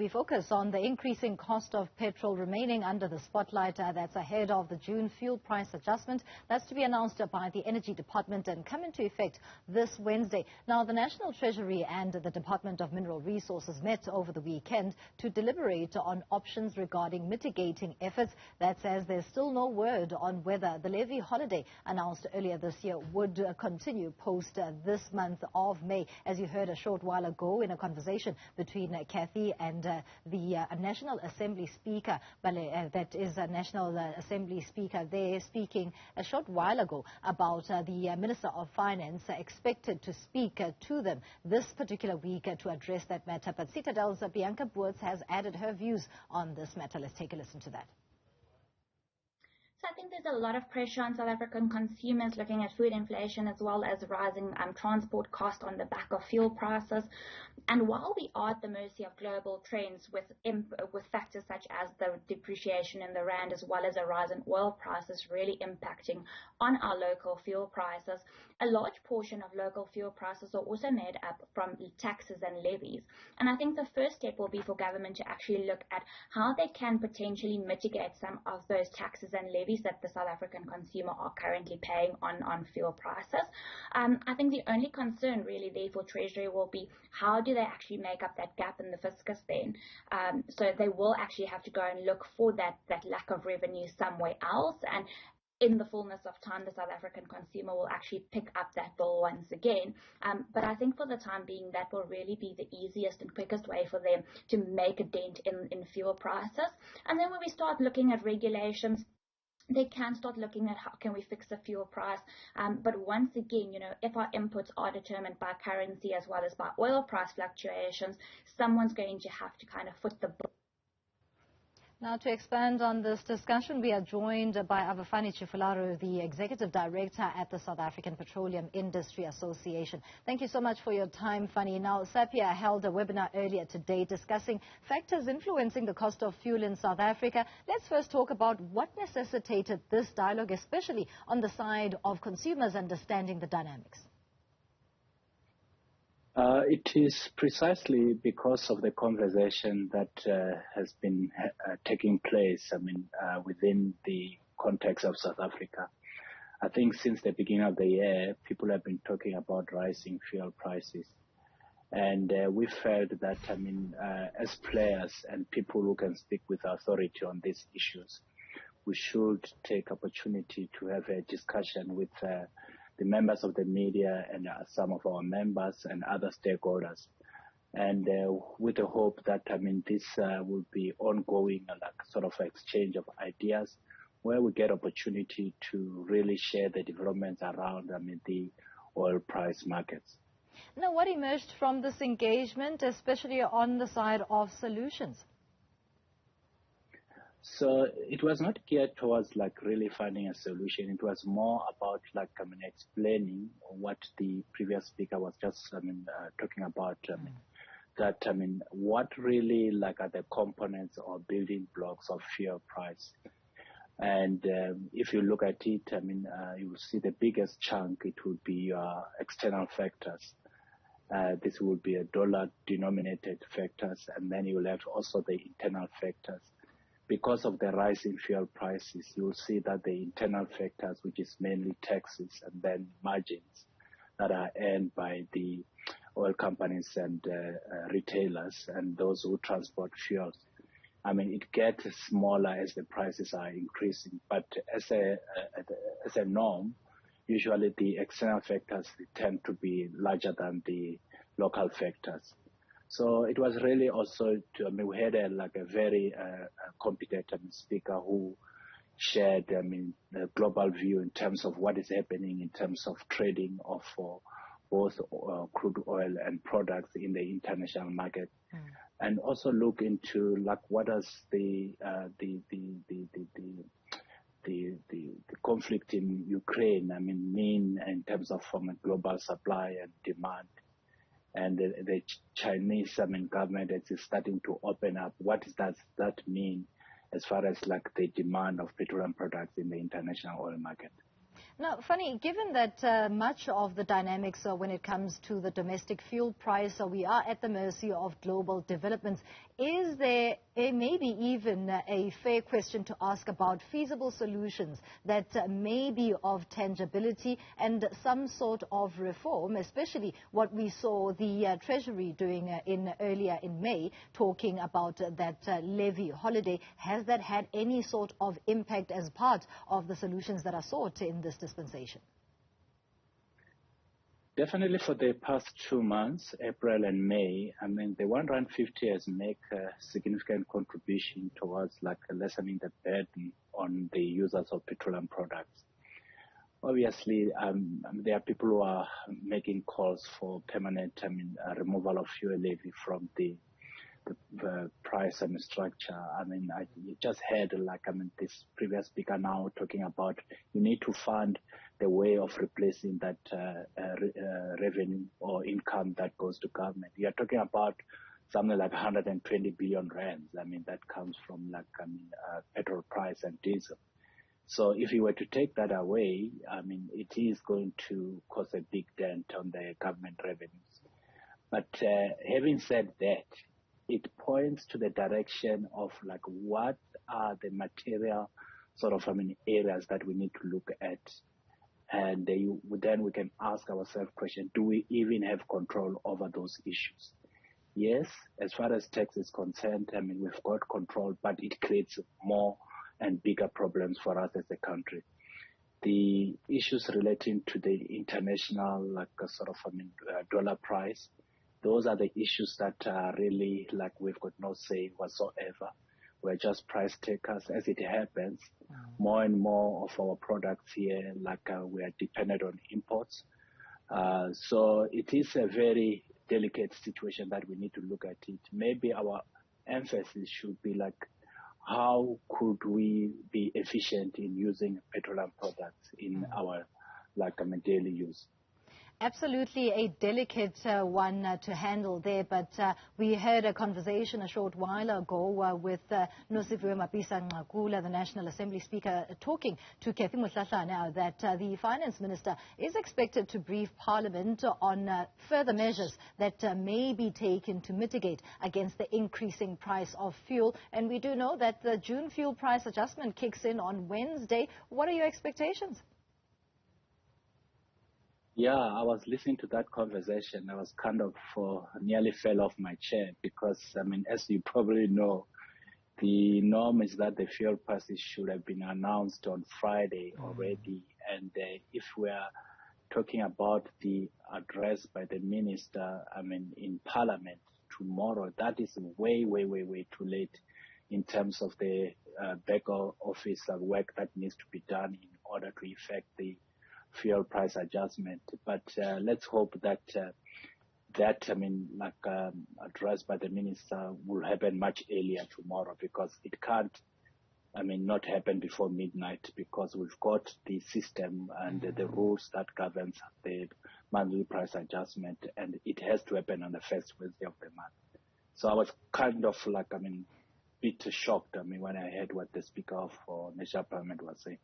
we focus on the increasing cost of petrol remaining under the spotlight. That's ahead of the June fuel price adjustment. That's to be announced by the Energy Department and come into effect this Wednesday. Now, the National Treasury and the Department of Mineral Resources met over the weekend to deliberate on options regarding mitigating efforts. That's as there's still no word on whether the levy holiday announced earlier this year would continue post this month of May. As you heard a short while ago in a conversation between Kathy and the National Assembly Speaker, that is a National Assembly Speaker there, speaking a short while ago about the Minister of Finance expected to speak to them this particular week to address that matter. But Citadel's Bianca Boertz has added her views on this matter. Let's take a listen to that. So I think there's a lot of pressure on South African consumers looking at food inflation as well as rising transport costs on the back of fuel prices. And while we are at the mercy of global trends with factors such as the depreciation in the rand as well as a rise in oil prices really impacting on our local fuel prices, a large portion of local fuel prices are also made up from taxes and levies. And I think the first step will be for government to actually look at how they can potentially mitigate some of those taxes and levies that the South African consumer are currently paying on fuel prices. I think the only concern really there for Treasury will be how do they actually make up that gap in the fiscus then. So they will actually have to go and look for that lack of revenue somewhere else, and in the fullness of time, the South African consumer will actually pick up that bill once again. But I think for the time being, that will really be the easiest and quickest way for them to make a dent in fuel prices. And then when we start looking at regulations, they can start looking at how can we fix the fuel price. But once again, if our inputs are determined by currency as well as by oil price fluctuations, someone's going to have to kind of foot the bill. Now, to expand on this discussion, we are joined by Avhapfani Tshifularo, the Executive Director at the SA Petroleum Industry Association. Thank you so much for your time, Fani. Now, SAPIA held a webinar earlier today discussing factors influencing the cost of fuel in South Africa. Let's first talk about what necessitated this dialogue, especially on the side of consumers understanding the dynamics. It is precisely because of the conversation that has been taking place, within the context of South Africa. I think since the beginning of the year, people have been talking about rising fuel prices. And we felt that, as players and people who can speak with authority on these issues, we should take opportunity to have a discussion with the members of the media and some of our members and other stakeholders. And with the hope that, this will be ongoing, sort of exchange of ideas where we get opportunity to really share the developments around, the oil price markets. Now, what emerged from this engagement, especially on the side of solutions? So it was not geared towards really finding a solution. It was more about explaining what the previous speaker was just talking about. What really are the components or building blocks of fuel price. And if you look at it, you will see the biggest chunk. It would be external factors. This would be a dollar-denominated factors, and then you will have also the internal factors. Because of the rise in fuel prices, you will see that the internal factors, which is mainly taxes and then margins that are earned by the oil companies and retailers and those who transport fuels. It gets smaller as the prices are increasing, but as a norm, usually the external factors tend to be larger than the local factors. So it was really also, we had a very competent speaker who shared, the global view in terms of what is happening in terms of trading of both crude oil and products in the international market, and also look into what does the conflict in Ukraine, mean in terms of from a global supply and demand. And the Chinese government is starting to open up. What does that mean as far as the demand of petroleum products in the international oil market? Now, funny, given that much of the dynamics when it comes to the domestic fuel price, we are at the mercy of global developments. Is there maybe even a fair question to ask about feasible solutions that may be of tangibility and some sort of reform, especially what we saw the Treasury doing earlier in May, talking about that levy holiday? Has that had any sort of impact as part of the solutions that are sought in this dispensation? Definitely for the past 2 months, April and May, I mean, the 1 Rand 50 has made a significant contribution towards like lessening the burden on the users of petroleum products. Obviously, there are people who are making calls for permanent, removal of fuel levy from the price and structure. I mean, I just heard this previous speaker now talking about you need to fund the way of replacing that revenue or income that goes to government. You are talking about something like 120 billion rands. I mean, that comes from petrol price and diesel. So if you were to take that away, I mean, it is going to cause a big dent on the government revenues. But having said that, it points to the direction of what are the material areas that we need to look at. And then we can ask ourselves question, do we even have control over those issues? Yes, as far as tax is concerned, I mean, we've got control, but it creates more and bigger problems for us as a country. The issues relating to the international, dollar price, those are the issues that are really we've got no say whatsoever. We're just price takers. As it happens, more and more of our products here, we are dependent on imports. So it is a very delicate situation that we need to look at it. Maybe our emphasis should be how could we be efficient in using petroleum products in our daily use? Absolutely a delicate one to handle there, but we heard a conversation a short while ago with Newzroom Afrika, the National Assembly Speaker, talking to Kathy Motlatla now that the Finance Minister is expected to brief Parliament on further measures that may be taken to mitigate against the increasing price of fuel. And we do know that the June fuel price adjustment kicks in on Wednesday. What are your expectations? Yeah, I was listening to that conversation. I was nearly fell off my chair because, I mean, as you probably know, the norm is that the fuel prices should have been announced on Friday already. And if we are talking about the address by the minister, I mean, in Parliament tomorrow, that is way, way, way, way too late in terms of the back office work that needs to be done in order to effect the fuel price adjustment. But let's hope that address by the minister will happen much earlier tomorrow, because it can't, not happen before midnight, because we've got the system and the rules that governs the monthly price adjustment, and it has to happen on the first Wednesday of the month. So I was bit shocked, when I heard what the Speaker of National Parliament was saying.